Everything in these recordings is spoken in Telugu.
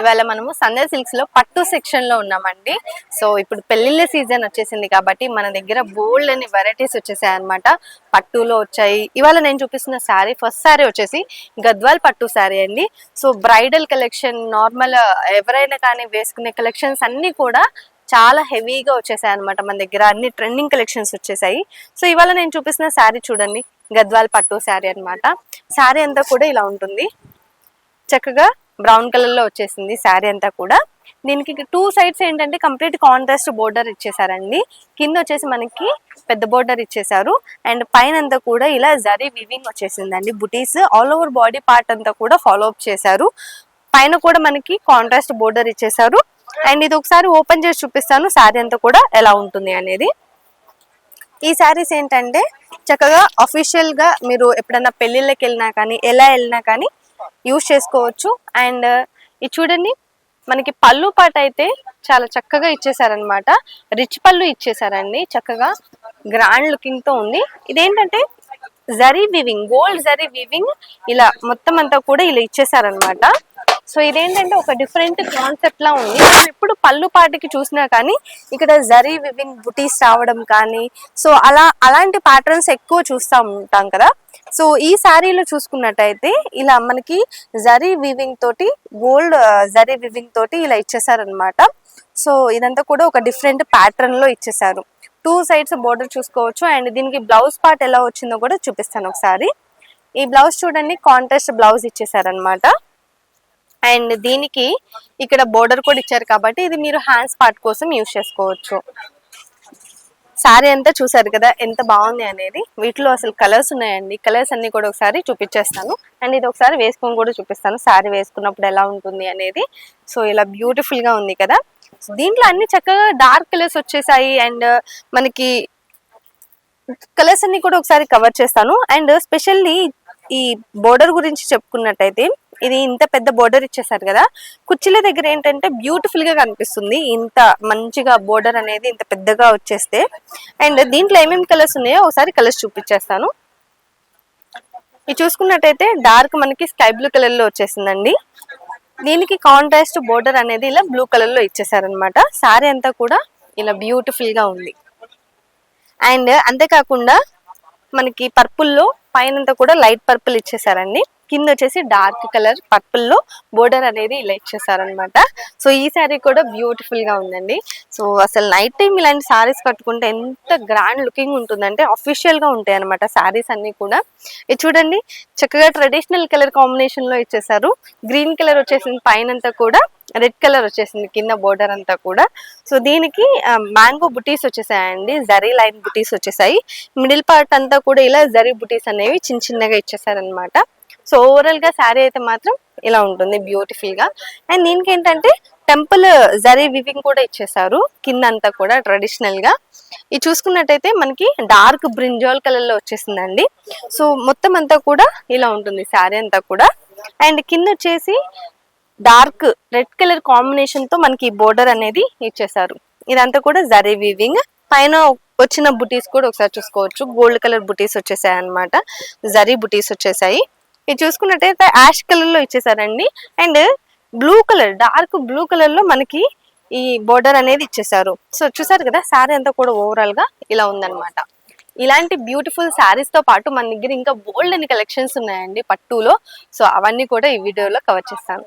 ఇవాళ మనము సంధ్య సిల్క్స్ లో పట్టు సెక్షన్ లో ఉన్నామండి. సో ఇప్పుడు పెళ్లిళ్ళ సీజన్ వచ్చేసింది కాబట్టి మన దగ్గర బోల్డ్ అని వెరైటీస్ వచ్చేసాయి అనమాట. పట్టులో వచ్చాయి. ఇవాళ నేను చూపిస్తున్న శారీ ఫస్ట్ శారీ వచ్చేసి గద్వాల్ పట్టు శారీ అండి. సో బ్రైడల్ కలెక్షన్, నార్మల్ ఎవరైనా కానీ వేసుకునే కలెక్షన్స్ అన్ని కూడా చాలా హెవీగా వచ్చేసాయి అనమాట. మన దగ్గర అన్ని ట్రెండింగ్ కలెక్షన్స్ వచ్చేసాయి. సో ఇవాళ నేను చూపిస్తున్న శారీ చూడండి, గద్వాల్ పట్టు శారీ అనమాట. శారీ అంతా కూడా ఇలా ఉంటుంది, చక్కగా బ్రౌన్ కలర్ లో వచ్చేసింది శారీ అంతా కూడా. దీనికి టూ సైడ్స్ ఏంటంటే కంప్లీట్ కాంట్రాస్ట్ బోర్డర్ ఇచ్చేసారండి. కింద వచ్చేసి మనకి పెద్ద బోర్డర్ ఇచ్చేసారు అండ్ పైన అంతా కూడా ఇలా జరీ వివింగ్ వచ్చేసిందండి. బుటీస్ ఆల్ ఓవర్ బాడీ పార్ట్ అంతా కూడా ఫాలో అప్ చేశారు. పైన కూడా మనకి కాంట్రాస్ట్ బోర్డర్ ఇచ్చేసారు. అండ్ ఇది ఒకసారి ఓపెన్ చేసి చూపిస్తాను శారీ అంతా కూడా ఎలా ఉంటుంది అనేది. ఈ శారీస్ ఏంటంటే చక్కగా అఫీషియల్ గా మీరు ఎప్పుడైనా పెళ్లిళ్ళకి వెళ్ళినా కానీ ఎలా వెళ్ళినా కానీ యూజ్ చేసుకోవచ్చు. అండ్ ఇది చూడండి, మనకి పళ్ళు పాట అయితే చాలా చక్కగా ఇచ్చేసారనమాట. రిచ్ పళ్ళు ఇచ్చేసారండి, చక్కగా గ్రాండ్ లుకింగ్ తో ఉంది. ఇదేంటంటే zari weaving, gold zari weaving ఇలా మొత్తం అంతా కూడా ఇలా ఇచ్చేసారనమాట. సో ఇదేంటంటే ఒక డిఫరెంట్ కాన్సెప్ట్ లా ఉంది. మనం ఎప్పుడు పళ్ళు పాటికి చూసినా కానీ ఇక్కడ జరీ వివింగ్ బుటీస్ రావడం కానీ, సో అలాంటి ప్యాటర్న్స్ ఎక్కువ చూస్తూ ఉంటాం కదా. సో ఈ శారీలో చూసుకున్నట్టయితే ఇలా మనకి జరీ వివింగ్ తోటి, గోల్డ్ జరీ వివింగ్ తోటి ఇలా ఇచ్చేసారనమాట. సో ఇదంతా కూడా ఒక డిఫరెంట్ ప్యాటర్న్ లో ఇచ్చేసారు. టూ సైడ్స్ బోర్డర్ చూసుకోవచ్చు. అండ్ దీనికి బ్లౌజ్ పార్ట్ ఎలా వచ్చిందో కూడా చూపిస్తాను ఒకసారి. ఈ బ్లౌజ్ చూడండి, కాంట్రాస్ట్ బ్లౌజ్ ఇచ్చేసారనమాట. అండ్ దీనికి ఇక్కడ బోర్డర్ కూడా ఇచ్చారు కాబట్టి ఇది మీరు హ్యాండ్స్ పార్ట్ కోసం యూజ్ చేసుకోవచ్చు. శారీ అంతా చూసారు కదా ఎంత బాగుంది అనేది. వీటిలో అసలు కలర్స్ ఉన్నాయండి. కలర్స్ అన్ని కూడా ఒకసారి చూపించేస్తాను. అండ్ ఇది ఒకసారి వేసుకొని కూడా చూపిస్తాను శారీ వేసుకున్నప్పుడు ఎలా ఉంటుంది అనేది. సో ఇలా బ్యూటిఫుల్ గా ఉంది కదా. దీంట్లో అన్ని చక్కగా డార్క్ కలర్స్ వచ్చేసాయి. అండ్ మనకి కలర్స్ అన్ని కూడా ఒకసారి కవర్ చేస్తాను. అండ్ స్పెషల్లీ ఈ బోర్డర్ గురించి చెప్పుకున్నట్టయితే ఇది ఇంత పెద్ద బోర్డర్ ఇచ్చేసారు కదా, కుర్చీల దగ్గర ఏంటంటే బ్యూటిఫుల్ గా కనిపిస్తుంది ఇంత మంచిగా బోర్డర్ అనేది ఇంత పెద్దగా వచ్చేస్తే. అండ్ దీంట్లో ఏమేమి కలర్స్ ఉన్నాయో ఒకసారి కలర్స్ చూపించేస్తాను. ఇది చూసుకున్నట్టయితే డార్క్ మనకి స్కై బ్లూ కలర్ లో వచ్చేసిందండి. దీనికి కాంట్రాస్ట్ బోర్డర్ అనేది ఇలా బ్లూ కలర్ లో ఇచ్చేసారనమాట. శారీ అంతా కూడా ఇలా బ్యూటిఫుల్ గా ఉంది. అండ్ అంతేకాకుండా మనకి పర్పుల్లో పైన కూడా లైట్ పర్పుల్ ఇచ్చేసారండి. కింద వచ్చేసి డార్క్ కలర్ పర్పుల్ లో బోర్డర్ అనేది ఇలా ఇచ్చేసారనమాట. సో ఈ శారీ కూడా బ్యూటిఫుల్ గా ఉందండి. సో అసలు నైట్ టైం ఇలాంటి శారీస్ కట్టుకుంటే ఎంత గ్రాండ్ లుకింగ్ ఉంటుందంటే అఫీషియల్ గా ఉంటాయి అనమాట శారీస్ అన్ని కూడా. ఇది చూడండి, చక్కగా ట్రెడిషనల్ కలర్ కాంబినేషన్ లో ఇచ్చేసారు. గ్రీన్ కలర్ వచ్చేసింది, పైన కూడా రెడ్ కలర్ వచ్చేసింది కింద బోర్డర్ అంతా కూడా. సో దీనికి మ్యాంగో బుటీస్ వచ్చేసాయండి, జరీ లైన్ బుటీస్ వచ్చేసాయి. మిడిల్ పార్ట్ అంతా కూడా ఇలా జరీ బుటీస్ అనేవి చిన్న చిన్నగా ఇచ్చేసారనమాట. సో ఓవరాల్ గా శారీ అయితే మాత్రం ఇలా ఉంటుంది బ్యూటిఫుల్ గా. అండ్ దీనికి ఏంటంటే టెంపుల్ జరీ వివింగ్ కూడా ఇచ్చేసారు కింద అంతా కూడా ట్రెడిషనల్ గా. ఇది చూసుకున్నట్టయితే మనకి డార్క్ బ్రింజాల్ కలర్ లో వచ్చేసిందండి. సో మొత్తం అంతా కూడా ఇలా ఉంటుంది శారీ అంతా కూడా. అండ్ కింద వచ్చేసి డార్క్ రెడ్ కలర్ కాంబినేషన్ తో మనకి బోర్డర్ అనేది ఇచ్చేసారు. ఇదంతా కూడా జరీ వీవింగ్. పైన వచ్చిన బుటీస్ కూడా ఒకసారి చూసుకోవచ్చు, గోల్డ్ కలర్ బుటీస్ వచ్చేసాయి అనమాట, జరీ బుటీస్ వచ్చేసాయి. ఇది చూసుకున్నట్టయితే యాష్ కలర్ లో ఇచ్చేసారండి. And blue colour, dark blue colour లో మనకి ఈ బోర్డర్ అనేది ఇచ్చేసారు. సో చూసారు కదా, శారీ అంతా కూడా ఓవరాల్ గా ఇలా ఉందన్నమాట. ఇలాంటి బ్యూటిఫుల్ శారీస్ తో పాటు మన దగ్గర ఇంకా బోల్డ్ అని కలెక్షన్స్ ఉన్నాయండి పట్టులో. సో అవన్నీ కూడా ఈ వీడియోలో కవర్ చేస్తాను.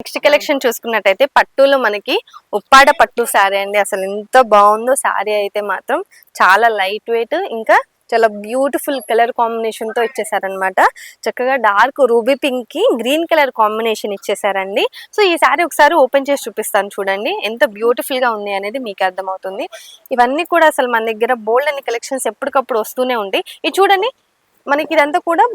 నెక్స్ట్ కలెక్షన్ చూసుకున్నట్టయితే పట్టులో మనకి ఉప్పాడ పట్టు శారీ అండి. అసలు ఎంత బాగుందో శారీ అయితే మాత్రం, చాలా లైట్ వెయిట్, ఇంకా చాలా బ్యూటిఫుల్ కలర్ కాంబినేషన్ తో ఇచ్చేసారనమాట. చక్కగా డార్క్ రూబీ పింక్ కి గ్రీన్ కలర్ కాంబినేషన్ ఇచ్చేసారండి. సో ఈ శారీ ఒకసారి ఓపెన్ చేసి చూపిస్తాను చూడండి, ఎంత బ్యూటిఫుల్ గా ఉంది అనేది మీకు అర్థమవుతుంది. ఇవన్నీ కూడా అసలు మన దగ్గర బోల్డ్ అని కలెక్షన్స్ ఎప్పటికప్పుడు వస్తూనే ఉంటాయి. ఇది చూడండి, మనకి ఇదంతా కూడా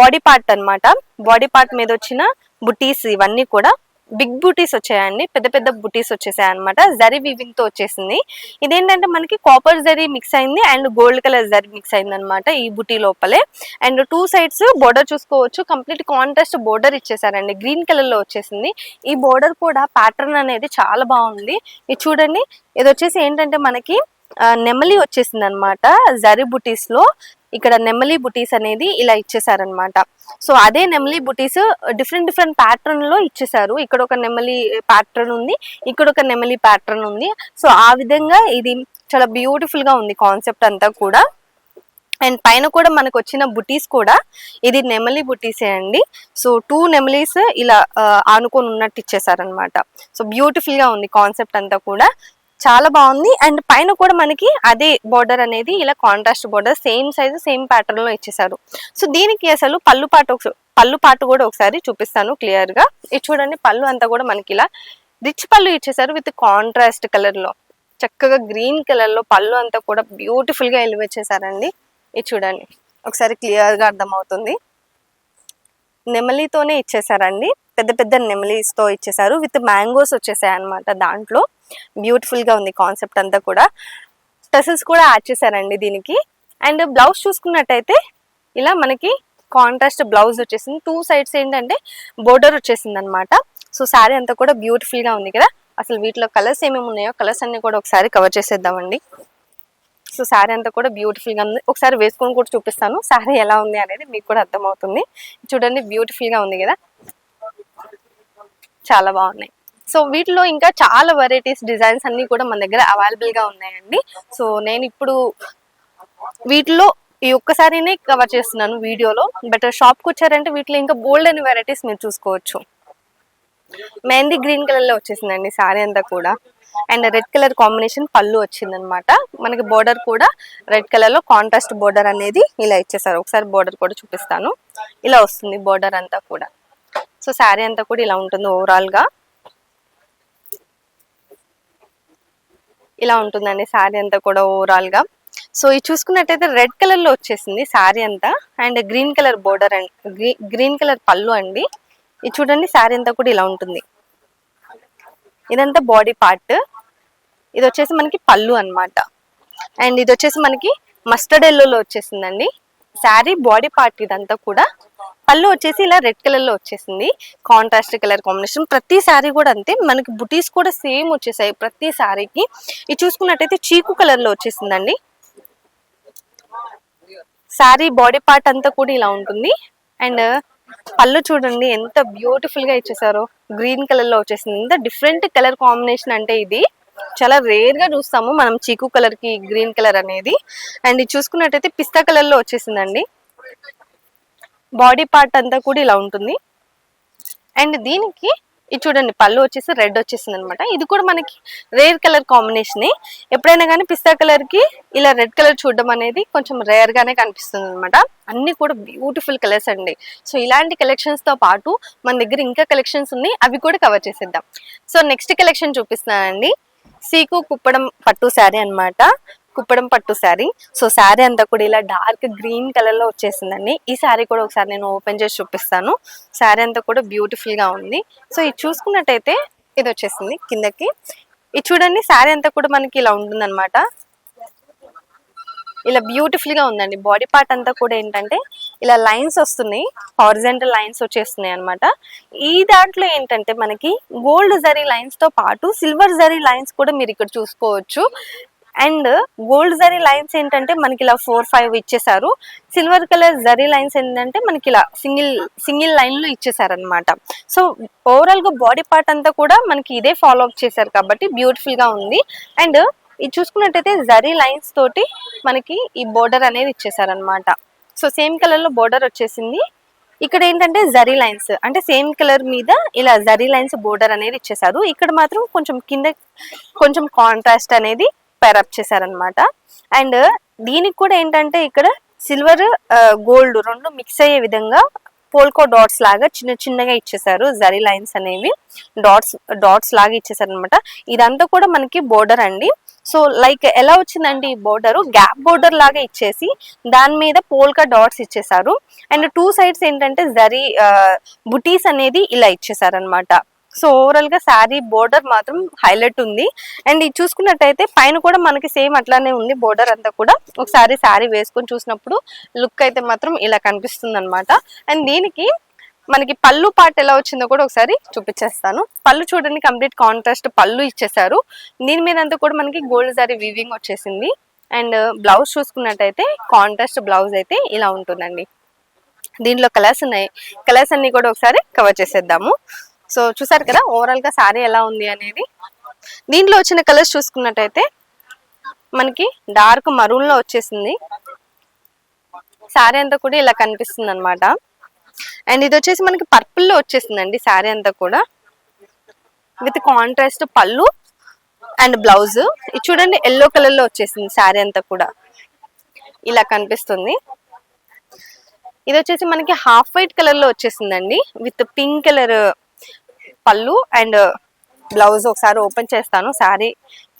బాడీ పార్ట్ అనమాట. బాడీ పార్ట్ మీద వచ్చిన బుటీస్ ఇవన్నీ కూడా బిగ్ బూటీస్ వచ్చాయండి, పెద్ద పెద్ద బూటీస్ వచ్చేసాయి అనమాట. జరీ వివింగ్ తో వచ్చేసింది. ఇదేంటంటే మనకి కాపర్ జరీ మిక్స్ అయింది అండ్ గోల్డ్ కలర్ జరీ మిక్స్ అయింది అనమాట ఈ బుటీ లోపలే. అండ్ టూ సైడ్స్ బోర్డర్ చూసుకోవచ్చు, కంప్లీట్ కాంట్రాస్ట్ బోర్డర్ ఇచ్చేసారండి, గ్రీన్ కలర్ లో వచ్చేసింది. ఈ బోర్డర్ కూడా ప్యాటర్న్ అనేది చాలా బాగుంది. ఇది చూడండి, ఇది వచ్చేసి ఏంటంటే మనకి నెమలి వచ్చేసింది అనమాట జరీ బుటీస్ లో. ఇక్కడ నెమలి బుటీస్ అనేది ఇలా ఇచ్చేసారనమాట. సో అదే నెమలి బుటీస్ డిఫరెంట్ ప్యాటర్న్ లో ఇచ్చేసారు. ఇక్కడ ఒక నెమలి ప్యాటర్న్ ఉంది, ఇక్కడ ఒక నెమలి ప్యాటర్న్ ఉంది. సో ఆ విధంగా ఇది చాలా బ్యూటిఫుల్ గా ఉంది కాన్సెప్ట్ అంతా కూడా. అండ్ పైన కూడా మనకు వచ్చిన బుటీస్ కూడా ఇది నెమలి బుటీసే అండి. సో 2 నెమలీస్ ఇలా ఆనుకొని ఉన్నట్టు ఇచ్చేసారనమాట. సో బ్యూటిఫుల్ గా ఉంది కాన్సెప్ట్ అంతా కూడా, చాలా బాగుంది. అండ్ పైన కూడా మనకి అదే బోర్డర్ అనేది ఇలా contrast border same size same pattern లో ఇచ్చేసారు. సో దీనికి అసలు పళ్ళు పాటు కూడా ఒకసారి చూపిస్తాను క్లియర్ గా. ఇది చూడండి, పళ్ళు అంతా కూడా మనకి ఇలా రిచ్ పళ్ళు ఇచ్చేసారు విత్ కాంట్రాస్ట్ కలర్ లో, చక్కగా గ్రీన్ కలర్ లో పళ్ళు అంతా కూడా బ్యూటిఫుల్ గా ఎలివేట్ చేశారండి. ఇది చూడండి, ఒకసారి క్లియర్ గా అర్థమవుతుంది. నెమలితోనే ఇచ్చేసారండి, పెద్ద నెమలీస్ తో ఇచ్చేసారు విత్ మ్యాంగోస్ వచ్చేసాయి అనమాట. దాంట్లో బ్యూటిఫుల్ గా ఉంది కాన్సెప్ట్ అంతా కూడా. టసల్స్ కూడా యాడ్ చేశారండి దీనికి. అండ్ బ్లౌజ్ చూసుకున్నట్టయితే ఇలా మనకి కాంట్రాస్ట్ బ్లౌజ్ వచ్చేసింది. 2 సైడ్స్ ఏంటంటే బోర్డర్ వచ్చేసింది అనమాట. సో శారీ అంతా కూడా బ్యూటిఫుల్ గా ఉంది కదా. అసలు వీటిలో కలర్స్ ఏమేమి ఉన్నాయో కలర్స్ అన్ని కూడా ఒకసారి కవర్ చేసేద్దామండి. సో శారీ అంతా కూడా బ్యూటిఫుల్ గా ఉంది, ఒకసారి వేసుకొని కూడా చూపిస్తాను శారీ ఎలా ఉంది అనేది మీకు కూడా అర్థమవుతుంది. చూడండి, బ్యూటిఫుల్ గా ఉంది కదా, చాలా బాగున్నాయి. సో వీటిలో ఇంకా చాలా వెరైటీస్ డిజైన్స్ అన్ని కూడా మన దగ్గర అవైలబుల్ గా ఉన్నాయండి. సో నేను ఇప్పుడు వీటిలో ఈ ఒక్కసారినే కవర్ చేస్తున్నాను వీడియోలో. బట్ షాప్కి వచ్చారంటే వీటిలో ఇంకా బోల్డ్ అని వెరైటీస్ మీరు చూసుకోవచ్చు. మెహందీ గ్రీన్ కలర్ లో వచ్చేసిందండి శారీ అంతా కూడా. అండ్ రెడ్ కలర్ కాంబినేషన్ పళ్ళు వచ్చింది అనమాట. మనకి బోర్డర్ కూడా రెడ్ కలర్ లో కాంట్రాస్ట్ బోర్డర్ అనేది ఇలా ఇచ్చేసారు. ఒకసారి బోర్డర్ కూడా చూపిస్తాను. ఇలా వస్తుంది బోర్డర్ అంతా కూడా. సో శారీ అంతా కూడా ఇలా ఉంటుంది ఓవరాల్ గా, ఇలా ఉంటుందండి శారీ అంతా కూడా ఓవరాల్ గా. సో ఇది చూసుకున్నట్టయితే రెడ్ కలర్ లో వచ్చేసింది శారీ అంతా. And green colour border and green colour పళ్ళు అండి. ఇది చూడండి, శారీ అంతా కూడా ఇలా ఉంటుంది. ఇదంతా బాడీ పార్ట్, ఇది వచ్చేసి మనకి పళ్ళు అన్నమాట. అండ్ ఇది వచ్చేసి మనకి మస్టర్డ్ ఎల్లోలో వచ్చేసిందండి శారీ బాడీ పార్ట్. ఇదంతా కూడా పళ్ళు వచ్చేసి ఇలా రెడ్ కలర్ లో వచ్చేసింది, కాంట్రాస్ట్ కలర్ కాంబినేషన్. ప్రతి శారీ కూడా అంతే, మనకి బుటీస్ కూడా సేమ్ వచ్చేసాయి ప్రతి శారీకి. ఇది చూసుకున్నట్టయితే చీకు కలర్ లో వచ్చేసిందండి శారీ బాడీ పార్ట్ అంతా కూడా ఇలా ఉంటుంది. అండ్ పళ్ళు చూడండి ఎంత బ్యూటిఫుల్ గా ఇచ్చేసారో, గ్రీన్ కలర్ లో వచ్చేసింది. ఇంత డిఫరెంట్ కలర్ కాంబినేషన్ అంటే ఇది చాలా రేర్ గా చూస్తాము మనం, చీకు కలర్ కి గ్రీన్ కలర్ అనేది. అండ్ ఇది చూసుకున్నట్టయితే పిస్తా కలర్ లో వచ్చేసిందండి. బాడీ పార్ట్ అంతా కూడా ఇలా ఉంటుంది. అండ్ దీనికి ఇది చూడండి, పళ్ళు వచ్చేసి రెడ్ వచ్చేసింది అనమాట. ఇది కూడా మనకి రేర్ కలర్ కాంబినేషన్. ఎప్పుడైనా కానీ పిస్తా కలర్ కి ఇలా రెడ్ కలర్ చూడడం అనేది కొంచెం రేర్ గానే కనిపిస్తుంది అనమాట. అన్ని కూడా బ్యూటిఫుల్ కలర్స్ అండి. సో ఇలాంటి కలెక్షన్స్ తో పాటు మన దగ్గర ఇంకా కలెక్షన్స్ ఉన్నాయి, అవి కూడా కవర్ చేసేద్దాం. సో నెక్స్ట్ కలెక్షన్ చూపిస్తున్నానండి, సీకు కుప్పడం పట్టు శారీ అన్నమాట. కుప్పడం పట్టు శారీ. సో శారీ అంతా కూడా ఇలా డార్క్ గ్రీన్ కలర్ లో వచ్చేసిందండి. ఈ శారీ కూడా ఒకసారి నేను ఓపెన్ చేసి చూపిస్తాను. శారీ అంతా కూడా బ్యూటిఫుల్ గా ఉంది. సో ఇది చూసుకున్నట్టయితే ఇది వచ్చేసింది కిందకి. ఇది చూడండి, శారీ అంతా కూడా మనకి ఇలా ఉంటుంది అనమాట. ఇలా బ్యూటిఫుల్ గా ఉందండి. బాడీ పార్ట్ అంతా కూడా ఏంటంటే ఇలా లైన్స్ వస్తున్నాయి, హారిజంటల్ లైన్స్ వచ్చేస్తున్నాయి అనమాట. ఈ దాంట్లో ఏంటంటే మనకి గోల్డ్ జరీ లైన్స్ తో పాటు సిల్వర్ జరీ లైన్స్ కూడా మీరు ఇక్కడ చూసుకోవచ్చు. అండ్ గోల్డ్ జరీ లైన్స్ ఏంటంటే మనకి ఇలా 4-5 ఇచ్చేసారు. సిల్వర్ కలర్ జరీ లైన్స్ ఏంటంటే మనకి ఇలా సింగిల్ లైన్ లో ఇచ్చేసారు అనమాట. సో ఓవరాల్ గా బాడీ పార్ట్ అంతా కూడా మనకి ఇదే ఫాలో అప్ చేశారు కాబట్టి బ్యూటిఫుల్ గా ఉంది. అండ్ ఇది చూసుకున్నట్టయితే జరీ లైన్స్ తోటి మనకి ఈ బోర్డర్ అనేది ఇచ్చేసారనమాట. సో సేమ్ కలర్ లో బోర్డర్ వచ్చేసింది. ఇక్కడ ఏంటంటే జరీ లైన్స్ అంటే సేమ్ కలర్ మీద ఇలా జరీ లైన్స్ బోర్డర్ అనేది ఇచ్చేసారు. ఇక్కడ మాత్రం కొంచెం కింద కొంచెం కాంట్రాస్ట్ అనేది పేరప్ చేశారనమాట. అండ్ దీనికి కూడా ఏంటంటే ఇక్కడ సిల్వర్ గోల్డ్ రెండు మిక్స్ అయ్యే విధంగా పోల్కో డాట్స్ లాగా చిన్నగా ఇచ్చేసారు. జరీ లైన్స్ అనేవి డాట్స్ లాగా ఇచ్చేసారు అనమాట. ఇదంతా కూడా మనకి బోర్డర్ అండి. సో లైక్ ఎలా వచ్చిందండి ఈ బోర్డర్, గ్యాప్ బోర్డర్ లాగా ఇచ్చేసి దాని మీద పోల్కా డాట్స్ ఇచ్చేసారు. అండ్ 2 సైడ్స్ ఏంటంటే జరీ బుటీస్ అనేది ఇలా ఇచ్చేసారు అనమాట. సో ఓవరాల్ గా శారీ బోర్డర్ మాత్రం హైలైట్ ఉంది. అండ్ ఇది చూసుకున్నట్టయితే పైన కూడా మనకి సేమ్ అట్లానే ఉంది బోర్డర్ అంతా కూడా. ఒకసారి శారీ వేసుకొని చూసినప్పుడు లుక్ అయితే మాత్రం ఇలా కనిపిస్తుంది అనమాట. అండ్ దీనికి మనకి పళ్ళు పార్ట్ ఎలా వచ్చిందో కూడా ఒకసారి చూపించేస్తాను. పళ్ళు చూడండి, కంప్లీట్ కాంట్రాస్ట్ పళ్ళు ఇచ్చేసారు. దీని మీద అంతా కూడా మనకి గోల్డ్ జరీ వీవింగ్ వచ్చేసింది. అండ్ బ్లౌజ్ చూసుకున్నట్టయితే కాంట్రాస్ట్ బ్లౌజ్ అయితే ఇలా ఉంటుందండి. దీంట్లో కలర్స్ ఉన్నాయి, కలర్స్ అన్ని కూడా ఒకసారి కవర్ చేసేద్దాము. సో చూసారు కదా ఓవరాల్ గా శారీ ఎలా ఉంది అనేది. దీంట్లో వచ్చిన కలర్స్ చూసుకున్నట్టయితే మనకి డార్క్ మరూన్ లో వచ్చేసింది, శారీ అంతా కూడా ఇలా కనిపిస్తుంది అనమాట. అండ్ ఇది వచ్చేసి మనకి పర్పుల్ లో వచ్చేసిందండి శారీ అంతా కూడా, విత్ కాంట్రాస్ట్ పళ్ళు అండ్ బ్లౌజ్. ఇది చూడండి ఎల్లో కలర్ లో వచ్చేసింది శారీ అంతా కూడా ఇలా కనిపిస్తుంది. ఇది వచ్చేసి మనకి హాఫ్ వైట్ కలర్ లో వచ్చేసిందండి, విత్ పింక్ కలర్ పళ్ళు అండ్ బ్లౌజ్. ఒకసారి ఓపెన్ చేస్తాను, శారీ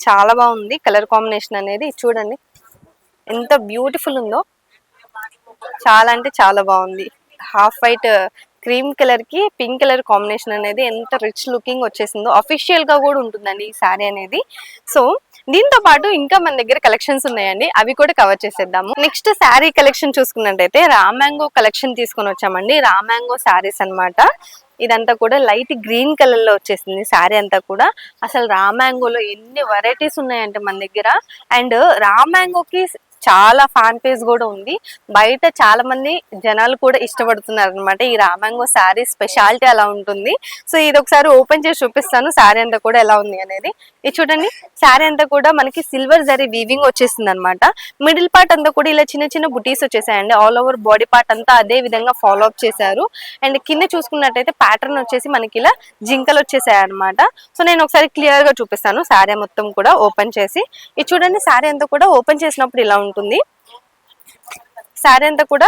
చాలా బాగుంది కలర్ కాంబినేషన్ అనేది. చూడండి ఎంత బ్యూటిఫుల్ ఉందో, చాలా అంటే చాలా బాగుంది. హాఫ్ వైట్ క్రీమ్ కలర్ కి పింక్ కలర్ కాంబినేషన్ అనేది ఎంత రిచ్ లుకింగ్ వచ్చేసిందో. అఫీషియల్ గా కూడా ఉంటుందండి ఈ శారీ అనేది. సో దీంతో పాటు ఇంకా మన దగ్గర కలెక్షన్స్ ఉన్నాయండి, అవి కూడా కవర్ చేసేద్దాము. నెక్స్ట్ శారీ కలెక్షన్ చూసుకున్నట్టయితే రామ్యాంగో కలెక్షన్ తీసుకొని వచ్చామండి. రామ్యాంగో శారీస్ అన్నమాట. ఇదంతా కూడా లైట్ గ్రీన్ కలర్ లో వచ్చేసింది శారీ అంతా కూడా. అసలు రామ్యాంగోలో ఎన్ని వెరైటీస్ ఉన్నాయంటే మన దగ్గర. అండ్ రామ్యాంగోకి చాలా ఫ్యాన్ పేజ్ కూడా ఉంది, బయట చాలా మంది జనాలు కూడా ఇష్టపడుతున్నారు అనమాట. ఈ రామ్యాంగో శారీ స్పెషాలిటీ అలా ఉంటుంది. సో ఇది ఒకసారి ఓపెన్ చేసి చూపిస్తాను శారీ అంతా కూడా ఎలా ఉంది అనేది. ఇది చూడండి శారీ అంతా కూడా మనకి సిల్వర్ జరీ వీవింగ్ వచ్చేసింది అనమాట. మిడిల్ పార్ట్ అంతా కూడా ఇలా చిన్న చిన్న బుటీస్ వచ్చేసాయండి. ఆల్ ఓవర్ బాడీ పార్ట్ అంతా అదే విధంగా ఫాలో అప్ చేశారు. అండ్ కింద చూసుకున్నట్టయితే ప్యాటర్న్ వచ్చేసి మనకి ఇలా జింకలు వచ్చేసాయి అనమాట. సో నేను ఒకసారి క్లియర్ గా చూపిస్తాను శారీ మొత్తం కూడా ఓపెన్ చేసి. ఇది చూడండి శారీ అంతా కూడా ఓపెన్ చేసినప్పుడు ఇలా ఉంటుంది. శారీ అంతా కూడా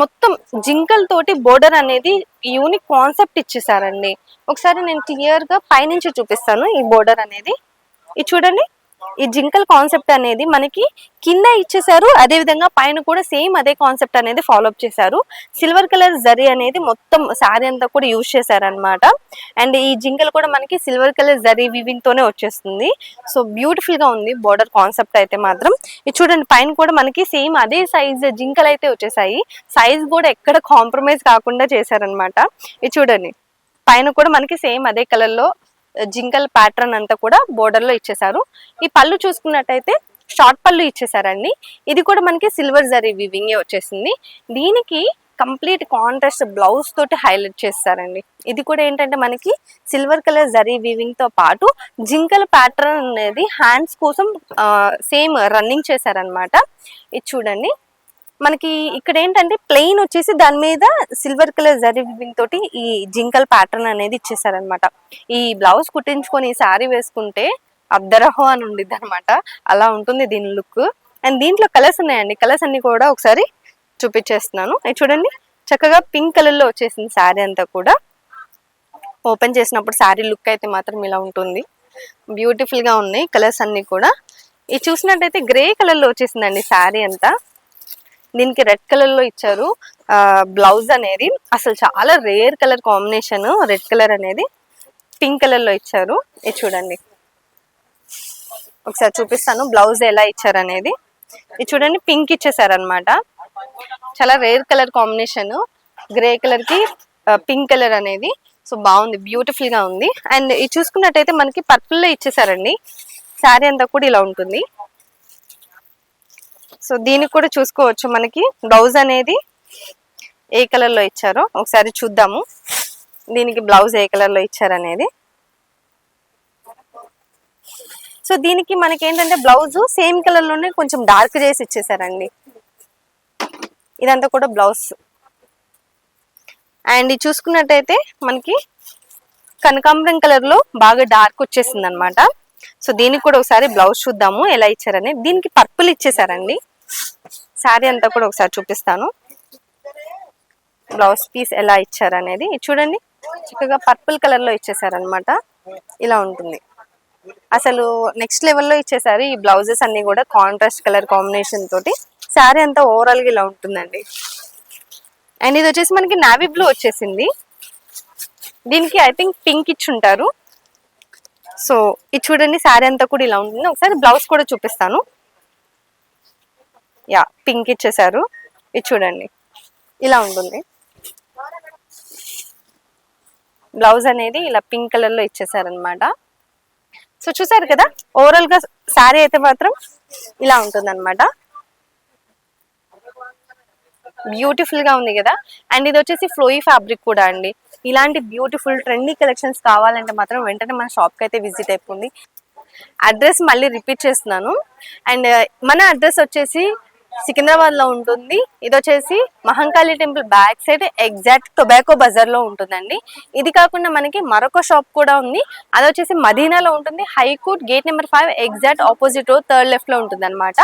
మొత్తం జింకల్ తోటి బోర్డర్ అనేది యూనిక్ కాన్సెప్ట్ ఇచ్చేసారండి. ఒకసారి నేను క్లియర్ గా పైనుంచి చూపిస్తాను ఈ బోర్డర్ అనేది. ఇది చూడండి ఈ జింకల్ కాన్సెప్ట్ అనేది మనకి కింద ఇచ్చేసారు, అదే విధంగా పైన కూడా సేమ్ అదే కాన్సెప్ట్ అనేది ఫాలో అప్ చేశారు. సిల్వర్ కలర్ జరీ అనేది మొత్తం శారీ అంతా కూడా యూజ్ చేశారనమాట. అండ్ ఈ జింకల్ కూడా మనకి సిల్వర్ కలర్ జరీ వీవింగ్ తోనే వచ్చేస్తుంది. సో బ్యూటిఫుల్ గా ఉంది బోర్డర్ కాన్సెప్ట్ అయితే మాత్రం. ఇది చూడండి పైన కూడా మనకి సేమ్ అదే సైజ్ జింకలు అయితే వచ్చేసాయి, సైజ్ కూడా ఎక్కడ కాంప్రమైజ్ కాకుండా చేశారనమాట. ఇది చూడండి పైన కూడా మనకి సేమ్ అదే కలర్ లో జింకల్ ప్యాటర్న్ అంతా కూడా బోర్డర్ లో ఇచ్చేసారు. ఈ పళ్ళు చూసుకున్నట్టయితే షార్ట్ పళ్ళు ఇచ్చేసారండి. ఇది కూడా మనకి సిల్వర్ జరీ వీవింగ్ వచ్చేసింది. దీనికి కంప్లీట్ కాంట్రాస్ట్ బ్లౌజ్ తోటి హైలైట్ చేస్తారండి. ఇది కూడా ఏంటంటే మనకి సిల్వర్ కలర్ జరీ వీవింగ్ తో పాటు జింకల్ ప్యాటర్న్ అనేది హ్యాండ్స్ కోసం సేమ్ రన్నింగ్ చేశారనమాట. ఇది చూడండి మనకి ఇక్కడ ఏంటంటే ప్లెయిన్ వచ్చేసి దాని మీద సిల్వర్ కలర్ జరీ వీవింగ్ తోటి ఈ జింకల్ ప్యాటర్న్ అనేది ఇచ్చేసారనమాట. ఈ బ్లౌజ్ కుట్టించుకొని ఈ శారీ వేసుకుంటే అద్దరహో అని ఉండిద్ది అనమాట, అలా ఉంటుంది దీని లుక్. అండ్ దీంట్లో కలర్స్ ఉన్నాయండి, కలర్స్ అన్ని కూడా ఒకసారి చూపించేస్తున్నాను. ఇది చూడండి చక్కగా పింక్ కలర్ లో వచ్చేసింది శారీ అంతా కూడా. ఓపెన్ చేసినప్పుడు శారీ లుక్ అయితే మాత్రం ఇలా ఉంటుంది, బ్యూటిఫుల్ గా ఉన్నాయి కలర్స్ అన్ని కూడా. ఇది చూసినట్టయితే గ్రే కలర్ లో వచ్చేసిందండి శారీ అంతా. దీనికి రెడ్ కలర్ లో ఇచ్చారు బ్లౌజ్ అనేది. అసలు చాలా rare colour combination, red colour అనేది పింక్ కలర్ లో ఇచ్చారు. ఇది చూడండి ఒకసారి చూపిస్తాను బ్లౌజ్ ఎలా ఇచ్చారు అనేది. ఇది చూడండి పింక్ ఇచ్చేసారు అనమాట, చాలా rare colour combination, grey colour కి పింక్ కలర్ అనేది. సో బాగుంది, బ్యూటిఫుల్ గా ఉంది. అండ్ ఇది చూసుకున్నట్టయితే మనకి పర్పుల్ లో ఇచ్చేసారండి. శారీ అంతా కూడా ఇలా ఉంటుంది. సో దీనికి కూడా చూసుకోవచ్చు మనకి బ్లౌజ్ అనేది ఏ కలర్ లో ఇచ్చారో ఒకసారి చూద్దాము. దీనికి బ్లౌజ్ ఏ కలర్ లో ఇచ్చారనేది. సో దీనికి మనకి ఏంటంటే బ్లౌజ్ సేమ్ కలర్ లోనే కొంచెం డార్క్ చేసి ఇచ్చేసారండి. ఇదంతా కూడా బ్లౌజ్. అండ్ ఇది చూసుకున్నట్టయితే మనకి కనకాంబరం కలర్ లో బాగా డార్క్ వచ్చేసింది అనమాట. సో దీనికి కూడా ఒకసారి బ్లౌజ్ చూద్దాము ఎలా ఇచ్చారని. దీనికి పర్పుల్ ఇచ్చేసారండి. శారీ అంతా కూడా ఒకసారి చూపిస్తాను బ్లౌజ్ పీస్ ఎలా ఇచ్చారనేది. చూడండి చక్కగా పర్పుల్ కలర్ లో ఇచ్చేసారనమాట, ఇలా ఉంటుంది. అసలు నెక్స్ట్ లెవెల్లో ఇచ్చేసారు ఈ బ్లౌజెస్ అన్ని కూడా కాంట్రాస్ట్ కలర్ కాంబినేషన్ తోటి. శారీ అంతా ఓవరాల్ గా ఇలా ఉంటుందండి. అండ్ ఇది వచ్చేసి మనకి నావీ బ్లూ వచ్చేసింది. దీనికి ఐ థింక్ పింక్ ఇచ్చి ఉంటారు. సో ఇది చూడండి శారీ అంతా కూడా ఇలా ఉంటుంది. ఒకసారి బ్లౌజ్ కూడా చూపిస్తాను. యా పింక్ ఇచ్చేసారు. ఇది చూడండి ఇలా ఉంటుంది. బ్లౌజ్ అనేది ఇలా పింక్ కలర్ లో ఇచ్చేసారనమాట. సో చూసారు కదా ఓవరాల్ గా శారీ అయితే మాత్రం ఇలా ఉంటుంది. బ్యూటిఫుల్ గా ఉంది కదా. అండ్ ఇది వచ్చేసి ఫ్లోయి ఫ్యాబ్రిక్ కూడా అండి. ఇలాంటి బ్యూటిఫుల్ ట్రెండీ కలెక్షన్స్ కావాలంటే మాత్రం వెంటనే మన షాప్ కి అయితే విజిట్ అయిపోండి. అడ్రస్ మళ్ళీ రిపీట్ చేస్తున్నాను. అండ్ మన అడ్రస్ వచ్చేసి సికింద్రాబాద్ లో ఉంటుంది. ఇది వచ్చేసి Mahankali temple back side exact tobacco బజార్ లో ఉంటుందండి. ఇది కాకుండా మనకి మరొక షాప్ కూడా ఉంది. అది వచ్చేసి మదీనాలో ఉంటుంది. High court gate number 5 exact opposite road third left లో ఉంటుంది అనమాట.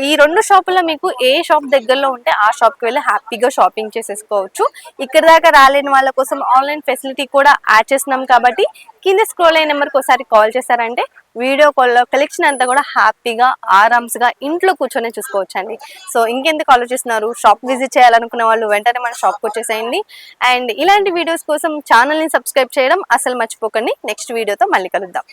ఈ రెండు షాపుల్లో మీకు ఏ షాప్ దగ్గరలో ఉంటే ఆ షాప్ కి వెళ్ళి హ్యాపీగా షాపింగ్ చేసేసుకోవచ్చు. ఇక్కడ దాకా రాలేని వాళ్ళ కోసం ఆన్లైన్ ఫెసిలిటీ కూడా యాడ్ చేస్తున్నాం కాబట్టి కింద స్క్రోల్ అయిన నెంబర్కి ఒకసారి కాల్ చేశారంటే వీడియో కాల్లో కలెక్షన్ అంతా కూడా హ్యాపీగా ఆరామ్స్ గా ఇంట్లో కూర్చొని చూసుకోవచ్చు అండి. సో ఇంకెందుకు ఆలోచిస్తున్నారు, షాప్ విజిట్ చేయాలనుకున్న వాళ్ళు వెంటనే మన షాప్కి వచ్చేసేయండి. అండ్ ఇలాంటి వీడియోస్ కోసం ఛానల్ని సబ్స్క్రైబ్ చేయడం అసలు మర్చిపోకండి. నెక్స్ట్ వీడియోతో మళ్ళీ కలుద్దాం.